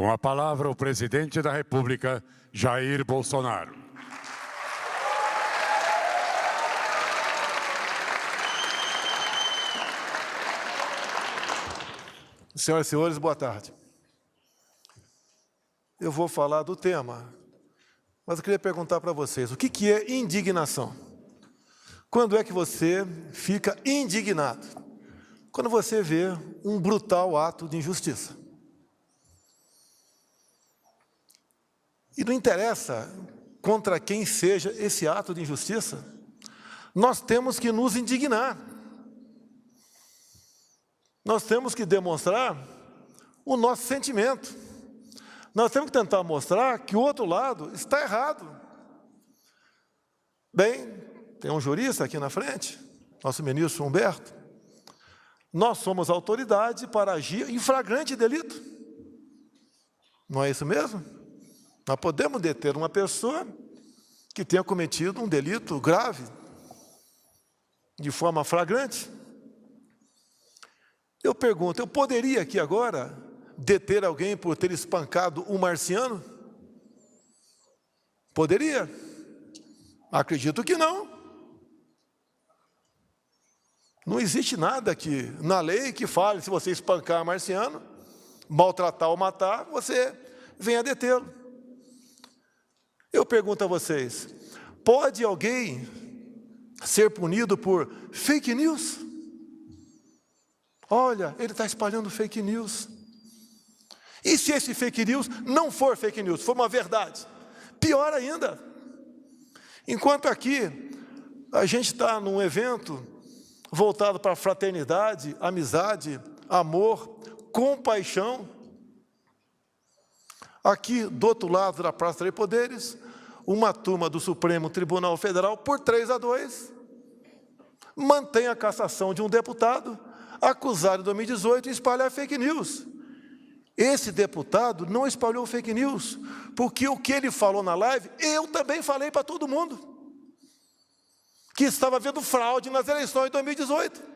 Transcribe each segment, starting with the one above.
Com a palavra, o presidente da República, Jair Bolsonaro. Senhoras e senhores, boa tarde. Eu vou falar do tema, mas eu queria perguntar para vocês, o que é indignação? Quando é que você fica indignado? Quando você vê um brutal ato de injustiça. E não interessa contra quem seja esse ato de injustiça, nós temos que nos indignar. Nós temos que demonstrar o nosso sentimento. Nós temos que tentar mostrar que o outro lado está errado. Bem, tem um jurista aqui na frente, nosso ministro Humberto. Nós somos autoridade para agir em flagrante delito. Não é isso mesmo? Nós podemos deter uma pessoa que tenha cometido um delito grave, de forma flagrante. Eu pergunto, eu poderia aqui agora deter alguém por ter espancado um marciano? Poderia? Acredito que não. Não existe nada aqui na lei que fale, se você espancar marciano, maltratar ou matar, você venha detê-lo. Eu pergunto a vocês, pode alguém ser punido por fake news? Olha, ele está espalhando fake news. E se esse fake news não for fake news, for uma verdade? Pior ainda. Enquanto aqui a gente está num evento voltado para fraternidade, amizade, amor, compaixão. Aqui, do outro lado da Praça dos Poderes, uma turma do Supremo Tribunal Federal, por 3-2, mantém a cassação de um deputado acusado em 2018 de espalhar fake news. Esse deputado não espalhou fake news, porque o que ele falou na live, eu também falei para todo mundo, que estava havendo fraude nas eleições de 2018.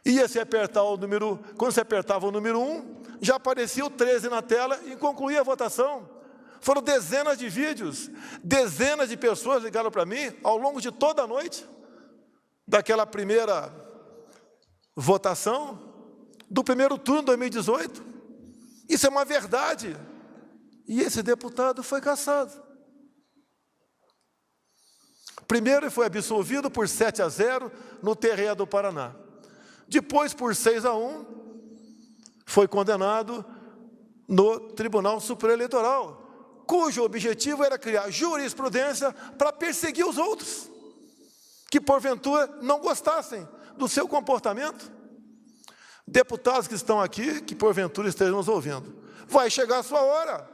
Ia se apertar o número, quando se apertava o número 1, já aparecia o 13 na tela e concluía a votação. Foram dezenas de vídeos, dezenas de pessoas ligaram para mim ao longo de toda a noite, daquela primeira votação, do primeiro turno de 2018. Isso é uma verdade. E esse deputado foi cassado. Primeiro ele foi absolvido por 7-0 no TRE do Paraná. Depois, por 6-1, foi condenado no Tribunal Superior Eleitoral, cujo objetivo era criar jurisprudência para perseguir os outros, que porventura não gostassem do seu comportamento. Deputados que estão aqui, que porventura estejam nos ouvindo, vai chegar a sua hora,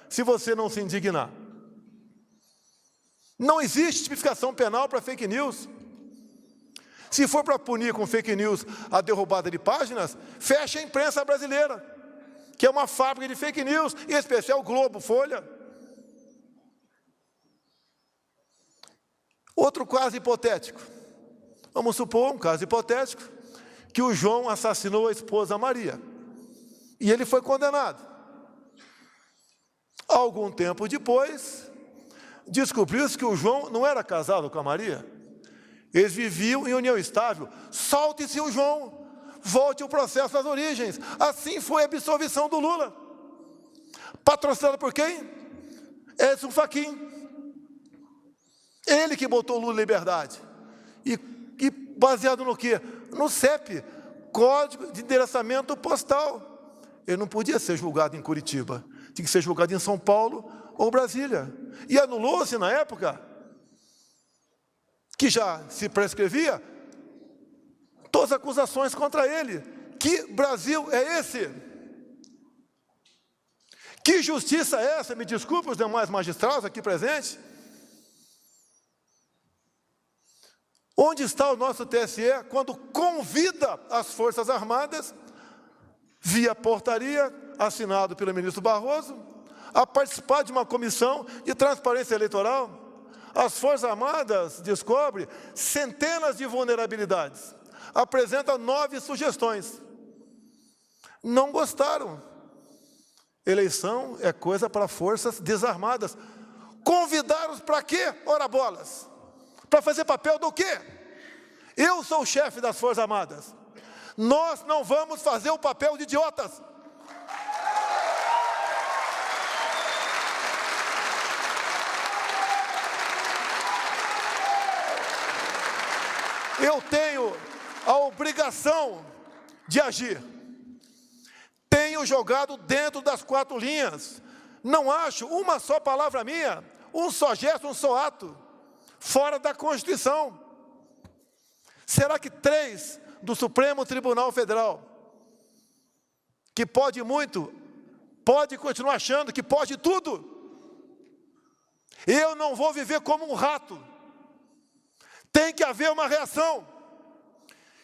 se você não se indignar. Não existe tipificação penal para fake news. Se for para punir com fake news a derrubada de páginas, fecha a imprensa brasileira, que é uma fábrica de fake news, em especial Globo, Folha. Outro caso hipotético. Vamos supor um caso hipotético, que o João assassinou a esposa Maria. E ele foi condenado. Algum tempo depois, descobriu-se que o João não era casado com a Maria. Eles viviam em união estável. Solte-se o João, volte o processo às origens. Assim foi a absolvição do Lula. Patrocinado por quem? Edson Fachin. Ele que botou o Lula em liberdade. E baseado no quê? No CEP, Código de Endereçamento Postal. Ele não podia ser julgado em Curitiba. Tinha que ser julgado em São Paulo ou Brasília. E anulou-se na época, que já se prescrevia, todas as acusações contra ele. Que Brasil é esse? Que justiça é essa? Me desculpe os demais magistrados aqui presentes. Onde está o nosso TSE quando convida as Forças Armadas, via portaria, assinado pelo ministro Barroso, a participar de uma comissão de transparência eleitoral? As Forças Armadas descobrem centenas de vulnerabilidades, apresentam 9 sugestões. Não gostaram. Eleição é coisa para forças desarmadas. Convidaram-os para quê, ora bolas? Para fazer papel do quê? Eu sou o chefe das Forças Armadas. Nós não vamos fazer o papel de idiotas. Eu tenho a obrigação de agir. Tenho jogado dentro das 4 linhas. Não acho uma só palavra minha, um só gesto, um só ato, fora da Constituição. Será que 3 do Supremo Tribunal Federal, que pode muito, pode continuar achando que pode tudo? Eu não vou viver como um rato. Tem que haver uma reação.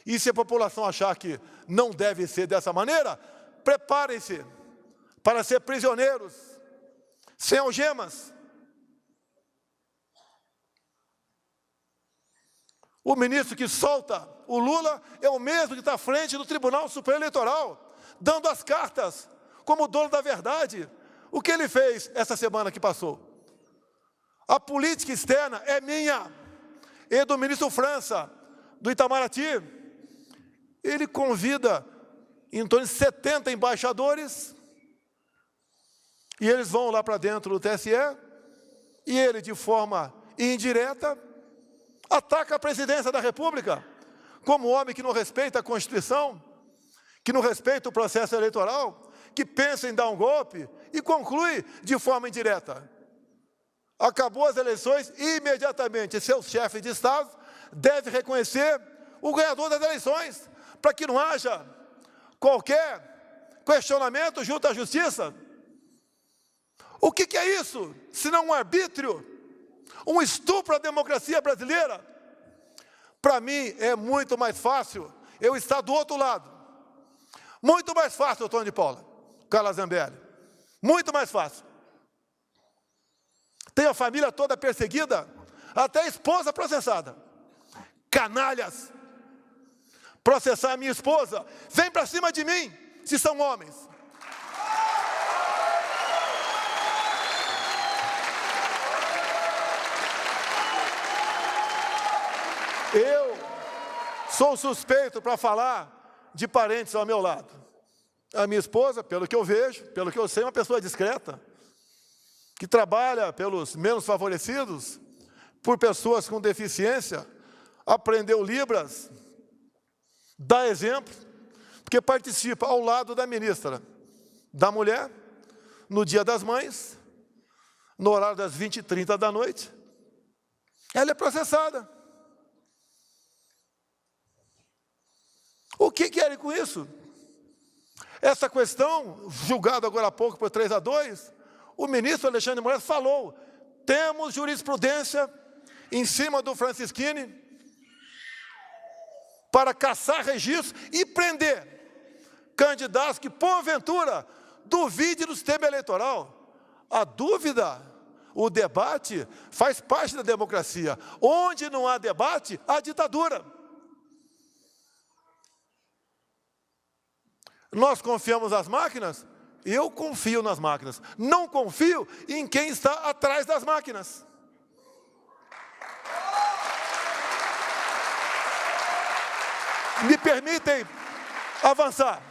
E se a população achar que não deve ser dessa maneira, preparem-se para ser prisioneiros, sem algemas. O ministro que solta o Lula é o mesmo que está à frente do Tribunal Superior Eleitoral, dando as cartas como dono da verdade. O que ele fez essa semana que passou? A política externa é minha e do ministro França, do Itamaraty. Ele convida em torno de 70 embaixadores e eles vão lá para dentro do TSE e ele, de forma indireta, ataca a presidência da República como homem que não respeita a Constituição, que não respeita o processo eleitoral, que pensa em dar um golpe e conclui de forma indireta. Acabou as eleições, imediatamente seu chefe de Estado deve reconhecer o ganhador das eleições, para que não haja qualquer questionamento junto à justiça. O que é isso, senão um arbítrio, um estupro à democracia brasileira? Para mim é muito mais fácil eu estar do outro lado. Muito mais fácil, Antônio de Paula, Carla Zambelli. Muito mais fácil. Tem a família toda perseguida, até a esposa processada. Canalhas! Processar a minha esposa, vem para cima de mim, se são homens. Eu sou suspeito para falar de parentes ao meu lado. A minha esposa, pelo que eu vejo, pelo que eu sei, é uma pessoa discreta, que trabalha pelos menos favorecidos, por pessoas com deficiência, aprendeu Libras, dá exemplo, porque participa ao lado da ministra da Mulher, no Dia das Mães, no horário das 20h30 da noite. Ela é processada. O que querem com isso? Essa questão, julgada agora há pouco por 3-2, o ministro Alexandre de Moraes falou, temos jurisprudência em cima do Francisquini para caçar registros e prender candidatos que, porventura, duvidem do sistema eleitoral. A dúvida, o debate, faz parte da democracia. Onde não há debate, há ditadura. Nós confiamos nas máquinas? Eu confio nas máquinas. Não confio em quem está atrás das máquinas. Me permitem avançar.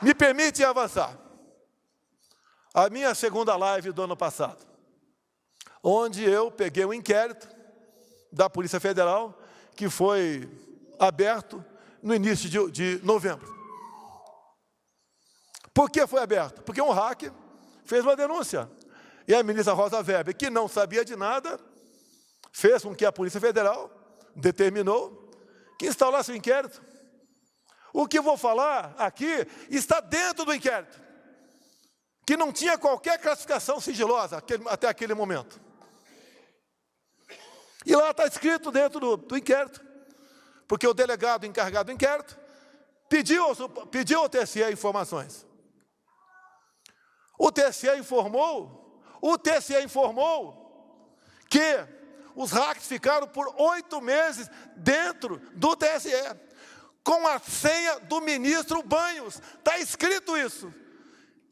Me permitem avançar. A minha segunda live do ano passado, onde eu peguei um inquérito da Polícia Federal, que foi aberto no início de novembro. Por que foi aberto? Porque um hacker fez uma denúncia. E a ministra Rosa Weber, que não sabia de nada, fez com que a Polícia Federal determinou que instaurasse o inquérito. O que eu vou falar aqui está dentro do inquérito, que não tinha qualquer classificação sigilosa até aquele momento. E lá está escrito dentro do inquérito, porque o delegado encarregado do inquérito pediu ao TSE informações. O TSE informou que os hackers ficaram por 8 meses dentro do TSE, com a senha do ministro Banhos. Está escrito isso,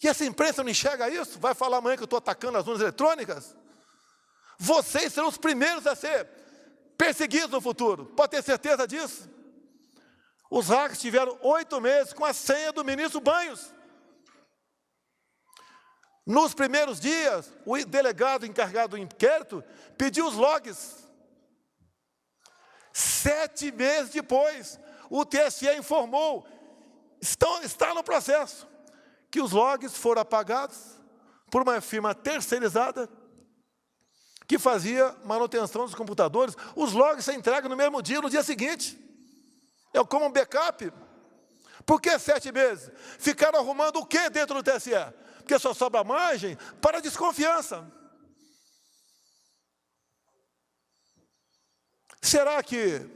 E essa imprensa não enxerga isso? Vai falar amanhã que eu estou atacando as urnas eletrônicas? Vocês serão os primeiros a ser perseguidos no futuro. Pode ter certeza disso? Os hackers tiveram 8 meses com a senha do ministro Banhos. Nos primeiros dias, o delegado encarregado do inquérito pediu os logs. 7 meses depois, o TSE informou, está no processo, que os logs foram apagados por uma firma terceirizada que fazia manutenção dos computadores. Os logs são entregues no mesmo dia, no dia seguinte. É como um backup. Por que 7 meses? Ficaram arrumando o que dentro do TSE? Porque só sobra margem para desconfiança. Será que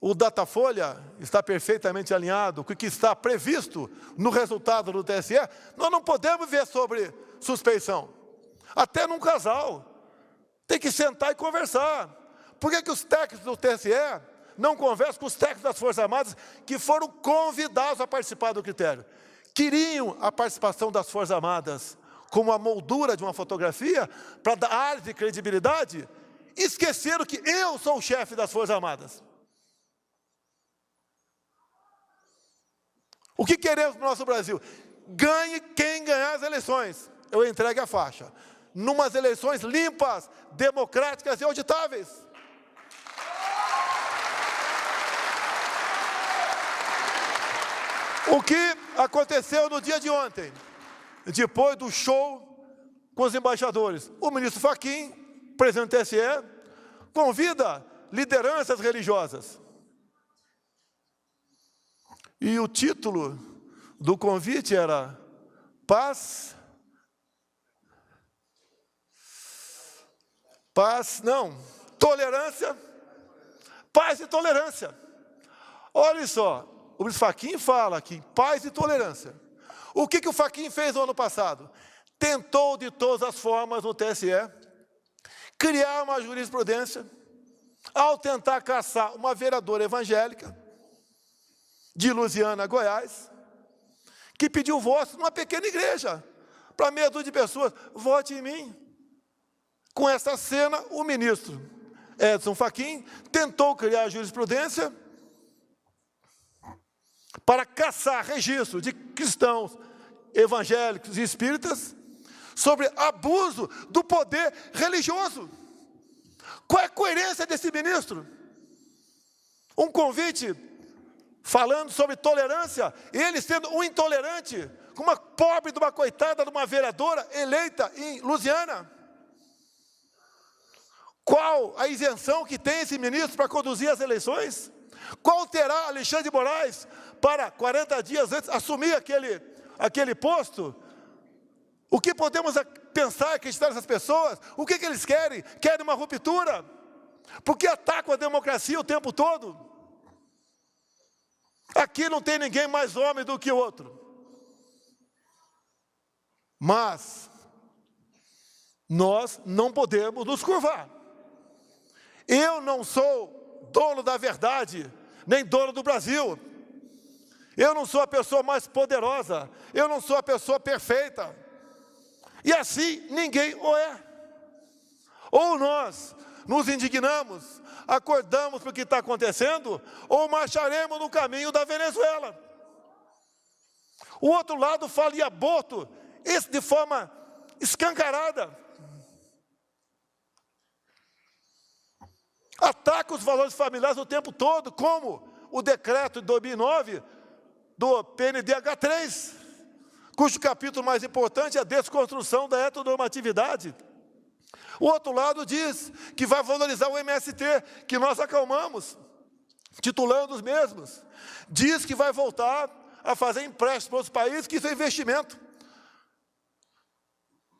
o Datafolha está perfeitamente alinhado com o que está previsto no resultado do TSE? Nós não podemos ver sobre suspeição. Até num casal. Tem que sentar e conversar. Por que os técnicos do TSE não conversam com os técnicos das Forças Armadas que foram convidados a participar do critério? Queriam a participação das Forças Armadas como a moldura de uma fotografia para dar ar de credibilidade? Esqueceram que eu sou o chefe das Forças Armadas. O que queremos no nosso Brasil? Ganhe quem ganhar as eleições. Eu entregue a faixa. Numas eleições limpas, democráticas e auditáveis. O que aconteceu no dia de ontem, depois do show com os embaixadores? O ministro Fachin, presidente do TSE, convida lideranças religiosas. E o título do convite era tolerância, paz e tolerância. Olha só, o ministro Fachin fala aqui, paz e tolerância. O que o Fachin fez no ano passado? Tentou de todas as formas no TSE criar uma jurisprudência ao tentar caçar uma vereadora evangélica de Lusiânia, Goiás, que pediu voto numa pequena igreja para meia dúzia de pessoas. Vote em mim. Com essa cena, o ministro Edson Fachin tentou criar a jurisprudência para caçar registro de cristãos, evangélicos e espíritas sobre abuso do poder religioso. Qual é a coerência desse ministro? Um convite falando sobre tolerância, ele sendo um intolerante, com uma pobre de uma coitada de uma vereadora eleita em Lusiânia. Qual a isenção que tem esse ministro para conduzir as eleições? Qual terá Alexandre de Moraes para 40 dias antes assumir aquele posto? O que podemos pensar, acreditar nessas pessoas? O que eles querem? Querem uma ruptura? Porque atacam a democracia o tempo todo? Aqui não tem ninguém mais homem do que o outro. Mas nós não podemos nos curvar. Eu não sou dono da verdade, nem dono do Brasil. Eu não sou a pessoa mais poderosa. Eu não sou a pessoa perfeita. E assim ninguém o é. Ou nós nos indignamos, acordamos para o que está acontecendo, ou marcharemos no caminho da Venezuela. O outro lado fala em aborto, esse de forma escancarada. Ataca os valores familiares o tempo todo, como o decreto de 2009 do PNDH3, cujo capítulo mais importante é a desconstrução da heteronormatividade. O outro lado diz que vai valorizar o MST, que nós acalmamos, titulando os mesmos. Diz que vai voltar a fazer empréstimos para outros países, que isso é investimento.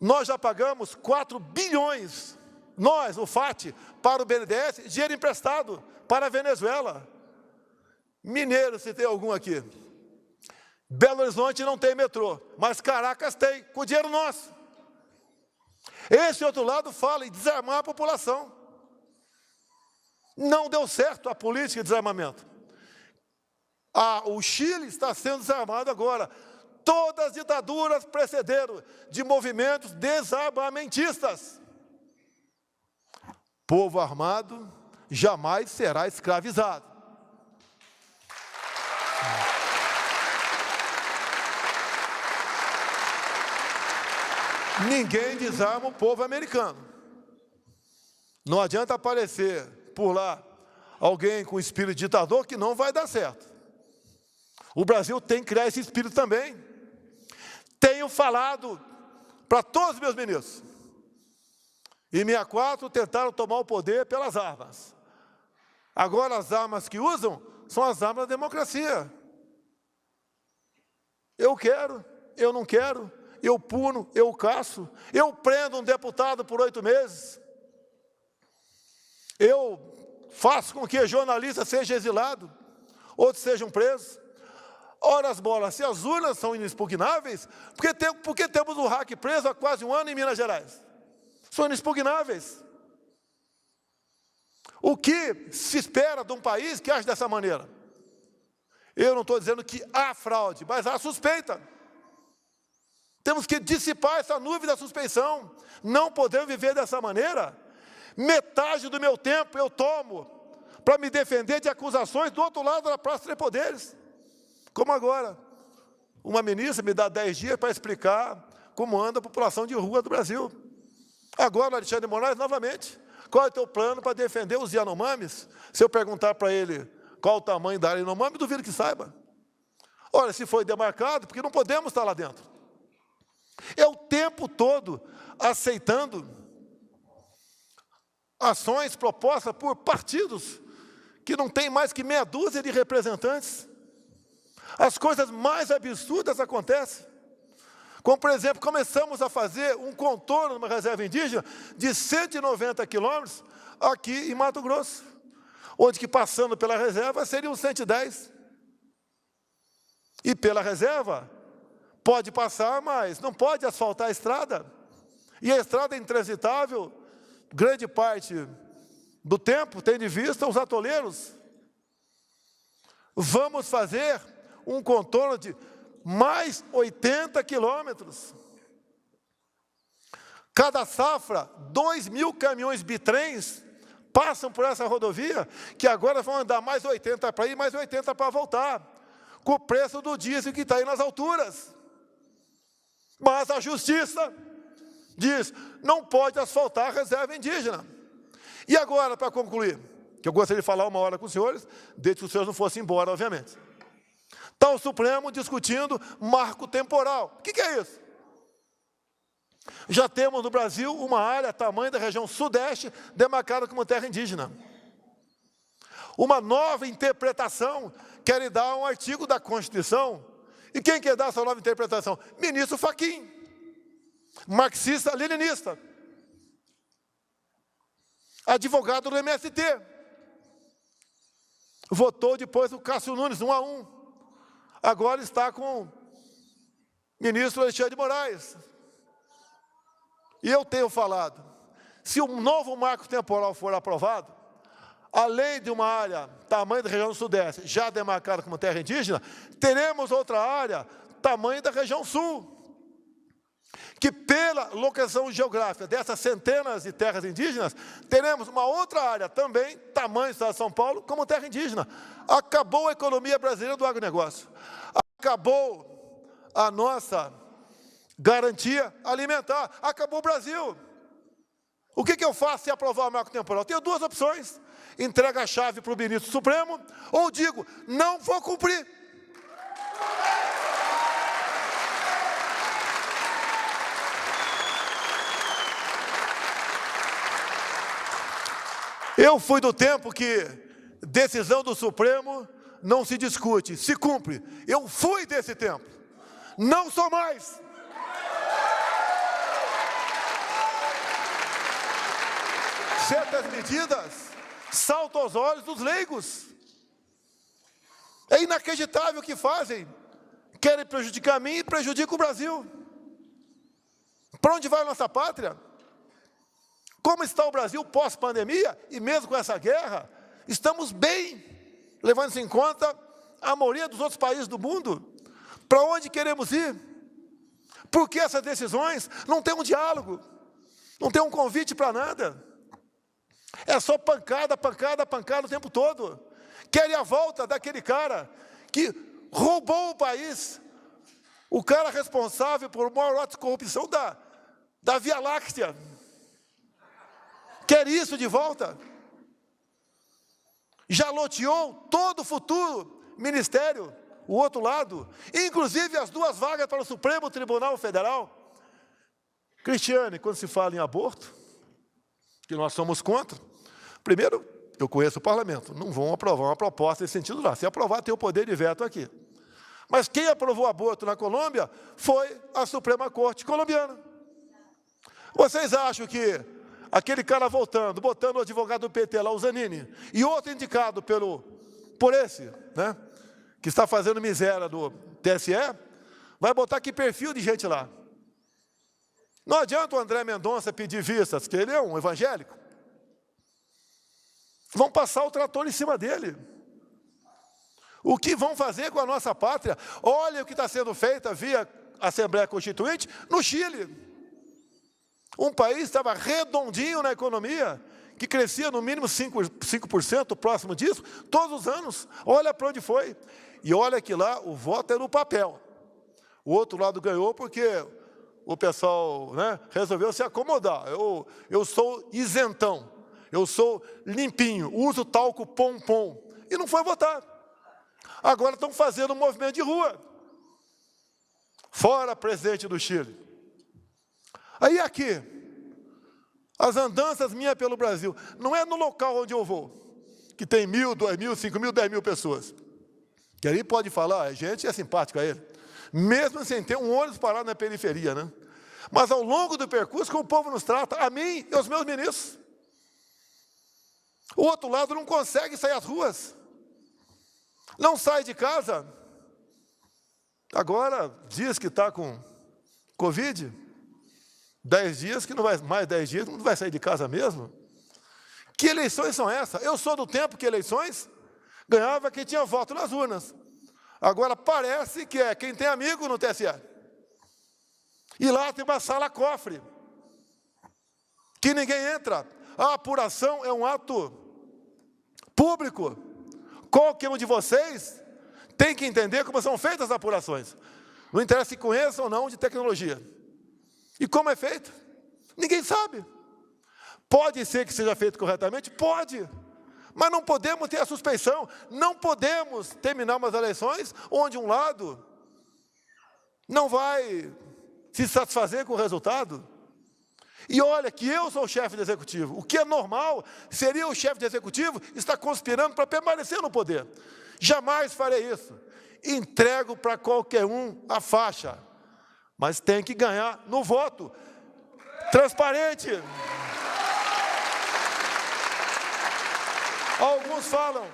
Nós já pagamos 4 bilhões, nós, o FAT, para o BNDES, dinheiro emprestado para a Venezuela. Mineiro, se tem algum aqui. Belo Horizonte não tem metrô, mas Caracas tem, com dinheiro nosso. Esse outro lado fala em desarmar a população. Não deu certo a política de desarmamento. O Chile está sendo desarmado agora. Todas as ditaduras precederam de movimentos desarmamentistas. Povo armado jamais será escravizado. Ninguém desarma o povo americano. Não adianta aparecer por lá alguém com espírito ditador que não vai dar certo. O Brasil tem que criar esse espírito também. Tenho falado para todos os meus ministros. Em 64 tentaram tomar o poder pelas armas. Agora as armas que usam são as armas da democracia. Eu quero, eu não quero, eu puno, eu caço, eu prendo um deputado por 8 meses. Eu faço com que jornalista seja exilado, outros sejam presos. Ora as bolas, se as urnas são inexpugnáveis, por que temos o hack preso há quase 1 ano em Minas Gerais? São inexpugnáveis. O que se espera de um país que age dessa maneira? Eu não estou dizendo que há fraude, mas há suspeita. Temos que dissipar essa nuvem da suspeição. Não podemos viver dessa maneira. Metade do meu tempo eu tomo para me defender de acusações do outro lado da Praça dos Poderes. Como agora, uma ministra me dá 10 dias para explicar como anda a população de rua do Brasil. Agora, Alexandre de Moraes, novamente, qual é o teu plano para defender os Yanomamis? Se eu perguntar para ele qual o tamanho da área Yanomami, duvido que saiba. Olha, se foi demarcado, porque não podemos estar lá dentro. É o tempo todo aceitando ações propostas por partidos que não tem mais que meia dúzia de representantes. As coisas mais absurdas acontecem. Como, por exemplo, começamos a fazer um contorno numa reserva indígena de 190 quilômetros aqui em Mato Grosso, onde que passando pela reserva seriam 110. E pela reserva pode passar, mas não pode asfaltar a estrada. E a estrada é intransitável, grande parte do tempo, tendo em vista os atoleiros. Vamos fazer um contorno de mais 80 quilômetros. Cada safra, 2.000 caminhões bitrens passam por essa rodovia, que agora vão andar mais 80 para ir, mais 80 para voltar, com o preço do diesel que está aí nas alturas. Mas a justiça diz, não pode asfaltar a reserva indígena. E agora, para concluir, que eu gostaria de falar 1 hora com os senhores, desde que os senhores não fossem embora, obviamente. Está o Supremo discutindo marco temporal. O que é isso? Já temos no Brasil uma área tamanho da região sudeste demarcada como terra indígena. Uma nova interpretação quer dar um artigo da Constituição. E quem quer dar essa nova interpretação? Ministro Fachin, marxista-leninista, advogado do MST. Votou depois o Cássio Nunes, 1-1. Agora está com o ministro Alexandre de Moraes. E eu tenho falado, se um novo marco temporal for aprovado, além de uma área tamanho da região sudeste, já demarcada como terra indígena, teremos outra área tamanho da região sul, que pela localização geográfica dessas centenas de terras indígenas, teremos uma outra área também, tamanho do estado de São Paulo, como terra indígena. Acabou a economia brasileira do agronegócio. Acabou a nossa garantia alimentar. Acabou o Brasil. O que eu faço se aprovar o marco temporal? Tenho 2 opções. Entrega a chave para o ministro Supremo, ou digo, não vou cumprir. Eu fui do tempo que decisão do Supremo não se discute, se cumpre. Eu fui desse tempo. Não sou mais. Certas medidas saltam aos olhos dos leigos. É inacreditável o que fazem. Querem prejudicar a mim e prejudicam o Brasil. Para onde vai a nossa pátria? Como está o Brasil pós-pandemia, e mesmo com essa guerra, estamos bem, levando-se em conta a maioria dos outros países do mundo. Para onde queremos ir? Porque essas decisões não têm um diálogo, não tem um convite para nada. É só pancada, pancada, pancada o tempo todo. Querem a volta daquele cara que roubou o país, o cara responsável por maior ato de corrupção da Via Láctea. Quer isso de volta? Já loteou todo o futuro ministério, o outro lado, inclusive as 2 vagas para o Supremo Tribunal Federal. Cristiane, quando se fala em aborto, que nós somos contra, primeiro, eu conheço o parlamento, não vão aprovar uma proposta nesse sentido lá. Se aprovar, tem o poder de veto aqui. Mas quem aprovou o aborto na Colômbia foi a Suprema Corte colombiana. Vocês acham que aquele cara voltando, botando o advogado do PT lá, o Zanini, e outro indicado por esse, né, que está fazendo miséria do TSE, vai botar que perfil de gente lá? Não adianta o André Mendonça pedir vistas, que ele é um evangélico. Vão passar o trator em cima dele. O que vão fazer com a nossa pátria? Olha o que está sendo feito via Assembleia Constituinte no Chile. Um país que estava redondinho na economia, que crescia no mínimo 5% próximo disso, todos os anos. Olha para onde foi. E olha que lá o voto é no papel. O outro lado ganhou porque o pessoal, né, resolveu se acomodar. Eu sou isentão, eu sou limpinho, uso talco pom-pom. E não foi votar. Agora estão fazendo um movimento de rua. Fora presidente do Chile. Aí aqui, as andanças minhas pelo Brasil, não é no local onde eu vou, que tem 1.000, 2.000, 5.000, 10.000 pessoas. Que ali pode falar, a gente é simpático a ele. Mesmo sem ter um ônibus parado na periferia, né? Mas ao longo do percurso, como o povo nos trata, a mim e aos meus ministros. O outro lado não consegue sair às ruas. Não sai de casa. Agora, diz que está com Covid, 10 dias, que não vai, mais 10 dias, não vai sair de casa mesmo. Que eleições são essas? Eu sou do tempo que eleições ganhava quem tinha voto nas urnas. Agora parece que é quem tem amigo no TSE. E lá tem uma sala cofre, que ninguém entra. A apuração é um ato público. Qualquer um de vocês tem que entender como são feitas as apurações. Não interessa se conheçam ou não de tecnologia. E como é feito? Ninguém sabe. Pode ser que seja feito corretamente? Pode. Mas não podemos ter a suspeição. Não podemos terminar umas eleições onde um lado não vai se satisfazer com o resultado. E olha que eu sou o chefe do executivo. O que é normal seria o chefe do executivo estar conspirando para permanecer no poder. Jamais farei isso. Entrego para qualquer um a faixa. Mas tem que ganhar no voto. Transparente. Alguns falam,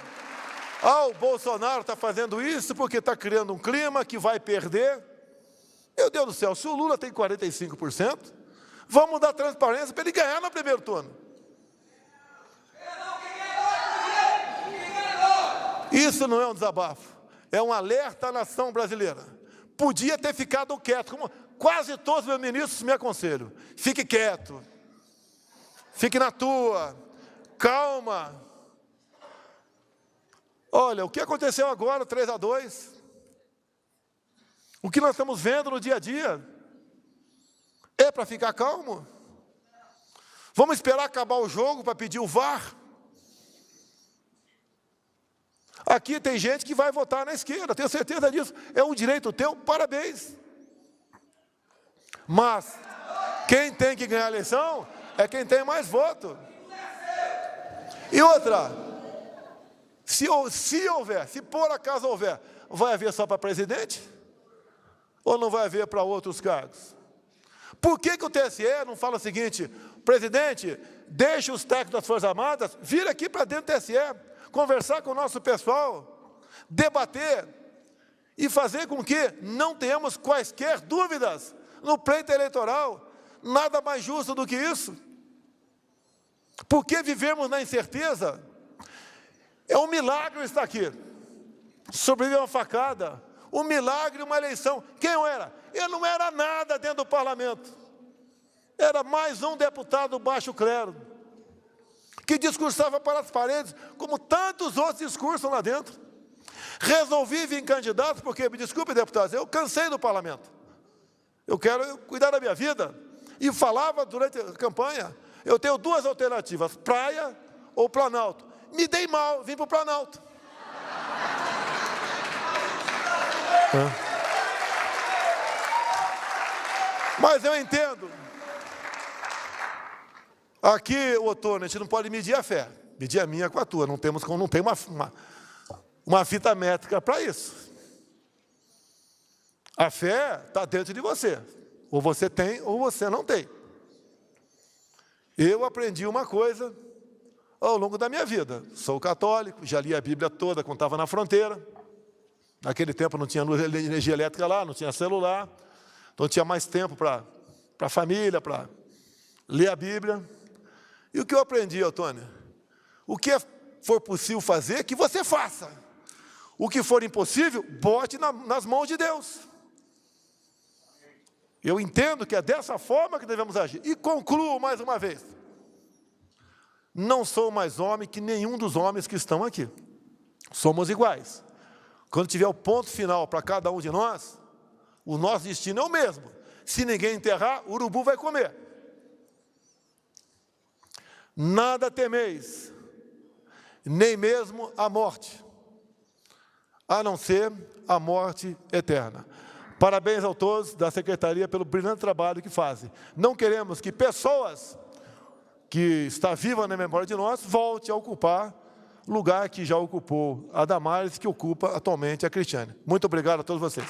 o Bolsonaro está fazendo isso porque está criando um clima que vai perder. Meu Deus do céu, se o Lula tem 45%, vamos dar transparência para ele ganhar no primeiro turno. Isso não é um desabafo, é um alerta à nação brasileira. Podia ter ficado quieto, como quase todos os meus ministros me aconselham. Fique quieto, fique na tua, calma. Olha, o que aconteceu agora, 3-2, o que nós estamos vendo no dia a dia, é para ficar calmo? Vamos esperar acabar o jogo para pedir o VAR? Aqui tem gente que vai votar na esquerda, tenho certeza disso. É um direito teu, parabéns. Mas quem tem que ganhar a eleição é quem tem mais voto. E outra, se houver, se por acaso houver, vai haver só para presidente? Ou não vai haver para outros cargos? Por que o TSE não fala o seguinte: presidente, deixe os técnicos das Forças Armadas vir aqui para dentro do TSE, conversar com o nosso pessoal, debater e fazer com que não tenhamos quaisquer dúvidas no pleito eleitoral? Nada mais justo do que isso. Por que vivemos na incerteza? É um milagre estar aqui. Sobreviveu uma facada, Um milagre, uma eleição. Quem eu era? Eu não era nada dentro do parlamento. Era mais um deputado do baixo clero, que discursava para as paredes, como tantos outros discursam lá dentro. Resolvi vir candidato, porque, me desculpe, deputados, eu cansei do parlamento. Eu quero cuidar da minha vida. E falava durante a campanha, eu tenho duas alternativas, praia ou Planalto. Me dei mal, vim para o Planalto. Mas eu entendo. Aqui, Otônio, a gente não pode medir a fé. Medir a minha com a tua. Não tem uma fita métrica para isso. A fé está dentro de você. Ou você tem, ou você não tem. Eu aprendi uma coisa ao longo da minha vida. Sou católico, já li a Bíblia toda quando estava na fronteira. Naquele tempo não tinha energia elétrica lá, não tinha celular. Então tinha mais tempo para a família, para ler a Bíblia. E o que eu aprendi, Otônio? O que for possível fazer, que você faça. O que for impossível, bote nas mãos de Deus. Eu entendo que é dessa forma que devemos agir. E concluo mais uma vez. Não sou mais homem que nenhum dos homens que estão aqui. Somos iguais. Quando tiver o ponto final para cada um de nós, o nosso destino é o mesmo. Se ninguém enterrar, o urubu vai comer. Nada temeis, nem mesmo a morte, a não ser a morte eterna. Parabéns a todos da Secretaria pelo brilhante trabalho que fazem. Não queremos que pessoas que estão vivas na memória de nós voltem a ocupar lugar que já ocupou a Damares, que ocupa atualmente a Cristiane. Muito obrigado a todos vocês.